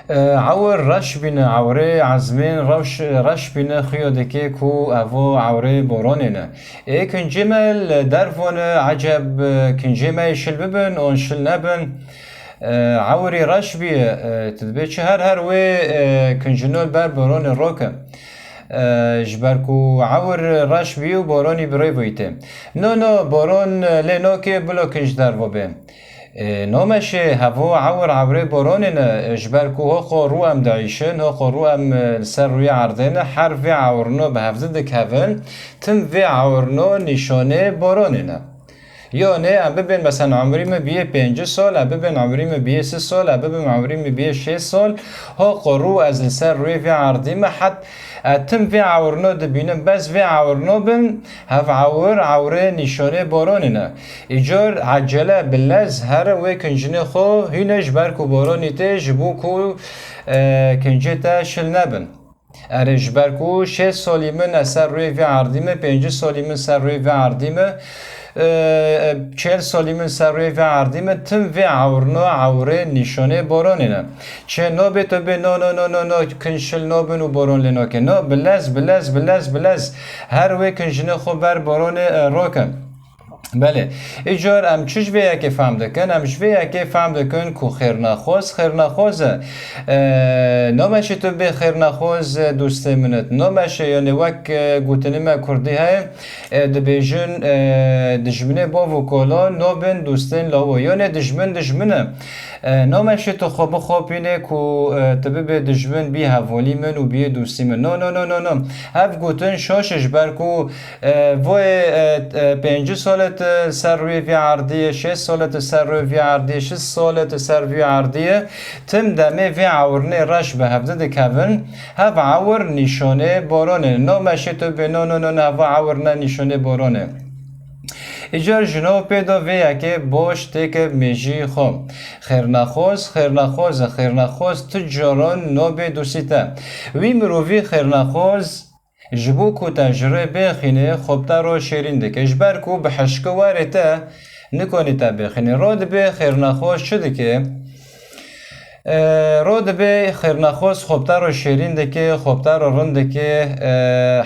عور رش بین عوره عزمین رش بین خیادکی کو او عوره بارانینه کنجمل درفون عجب کنجمل شل ببن اون شل نبن عوری رش بیه تدبیچ هر وی کنجنول بر باران روکه جبرکو عور رش بیو بارانی برای ویته نو باران لینو که بلا کنج در و بیم نامشه هوا عور عوره بارانه جبرکو ها رو ام دعیشن ها رو ام سر روی عردن حرف عورنو به هفته دکون تم و عورنو نشانه بارانه یعنی ام ببین مثلا عمریم بیه 5 سال ام ببین عمریم بیه 3 سال ام ببین عمریم بیه 6 سال ها قرو از سر روی و عردیم حد تم و عورنو دبینم بس و عورنو بن هف عوره نشانه بارانه ایجار عجله بلز هر وی کنجنه خو هینش برکو بارانی تیج بو کو کنجه تا شل نبن ارج برکو 6 سالی من سر روی و عردیمه 5 سالی من سر روی و عردیمه 40 سالی من سر روی و عردیمه تم و عورنو عوره نشانه بارانه چه نو به تو به نو کنشل نو بنو باران لنا که نو بلز هر وی کنجنه خوب بر باران روکن بله ایجار ام چش ویا که فهم دکن ام ویا که فهم دکن کو خیر نخواز نامش تو به خیر نخواز دوست منت نامش یعنی وک گوتنی ما کردی های دبیجن دجمنه با وکالا نابن دوستن لاو یعنی دجمنه نامش تو خواب اینه کو تبه به دجمن بی حوالی من و بی دوستی من نه هف گوتن شاشش برکو وای 5 سالت سر روی وی عردیه 6 سالت سر روی وی عردیه 6 سالت سر وی عردیه تم دمه وی عورنه رش به هفته دکون هف عور نشانه بارانه نامش تو به نه هف عورنه نشانه بارانه ایجار جنو پیدا ویا که باش تک میجی خوم خیرنخواز تجاران نوبه دوسیتا وی مروی خیرنخواز جبو کو تجربه بخینه خوبتا رو شیرین دکه اجبر کو به حشکه وارته نکنی تا بخینه راد به خیرنخواز شده که راد به خیرنخواز خوبتا رو شیرین دکه خوبتا رو رند دکه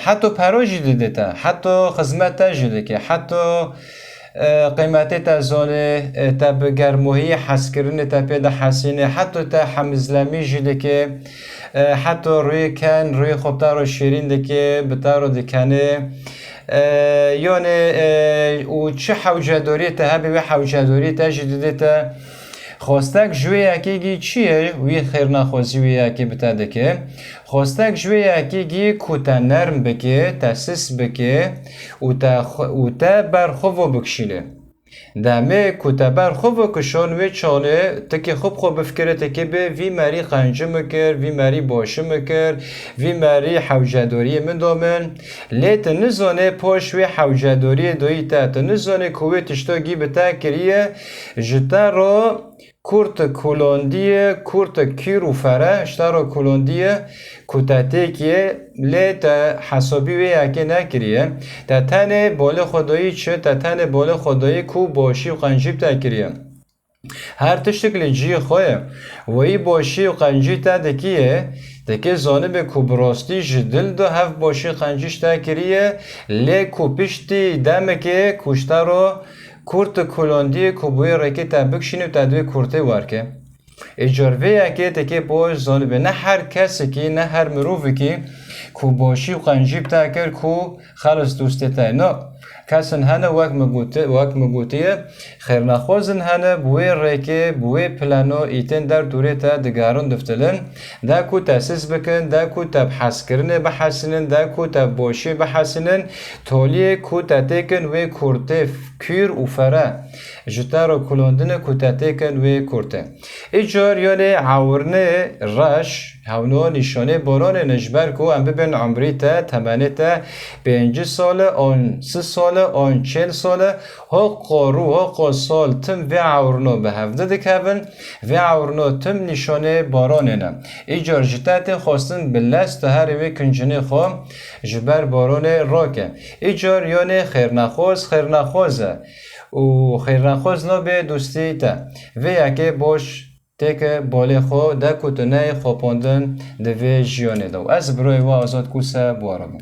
حتی پروژی دیده تا حتی خدمت تا جده که حتی قیمت تا زانه تا بگرموهی حسکرین تا پیدا حسینه حتی تا حمزلمی جده که حتی روی خوبتا رو شیرین دکه بتا رو دکنه یعنی او چه حوجداری تا هبه و حوجداری تا جدیده تا خواستک جوی یکی چیه وی خیر نخوازی وی یکی بتا دکه خواستک جوی یکی کوتا نرم بکه تاسیس بکه او تا برخوو بکشیله دمه کوتا برخوو کشان وی چاله تکی خوب بفکره تکی به وی مری خنجه مکر وی مری باشه مکر وی مری حوجداری من دامن لیت نزانه پاش وی حوجداری دوی تا نزانه کوی تشتاگی بتا کریه جتا رو کورت کولوندیه کورت کیرو فره اشترا کولوندیه کوتاته کیه لیت حسابی وی اگه نکریه تا تنه بال خدایی چه تا تنه بال خدایی کو باشی و قنجیب تا کریه هر تشتکل جی خواه وی باشی و قنجی تا دکیه دکه زانه به کوبراستی جدل دو هف باشی قنجیش تا کریه لی کوپشتی دمه که کشتا رو کورت کولوندی کوبوی رکی تا بکشینی و تا دوی کورته وارکه اجاروه اکه تکه باش زانه به نه هر کسی که نه هر مروفی که کو باشی و قنجیب تا کر کو خلص دوسته تا نه کسن هنه وک مگوتیه خیر نخوازن هنه بوی ریکه بوی پلانو ایتن در دوره تا دگارون دفتلن دا کو تاسیس بکن دا کو تا بحث کرنه بحثنن دا کو تا باشی بحثنن تولیه کو تا تکن وی کورته کیر و فره جتا رو کلوندن کو تا تکن وی کورته ایجار یعنی عورنه رش هونو نشانه باران نجبر کو ام ببین عمری تا تمنه تا 5 ساله آن 3 ساله آن 40 ساله ها سال تم و عورنو به هفته دکبن و عورنو تم نشانه بارانه نه ایجار جتات خواستن بلست هر وی کنجنه خواه جبر بارانه راکه ایجار یعنی خیر نخوازه و خیر نخواز نبه دوستی تا و یکی باش تک بالی خو دا کتنه خواباندن دوی جیانه دو از بروی و آزاد کوسه بوارم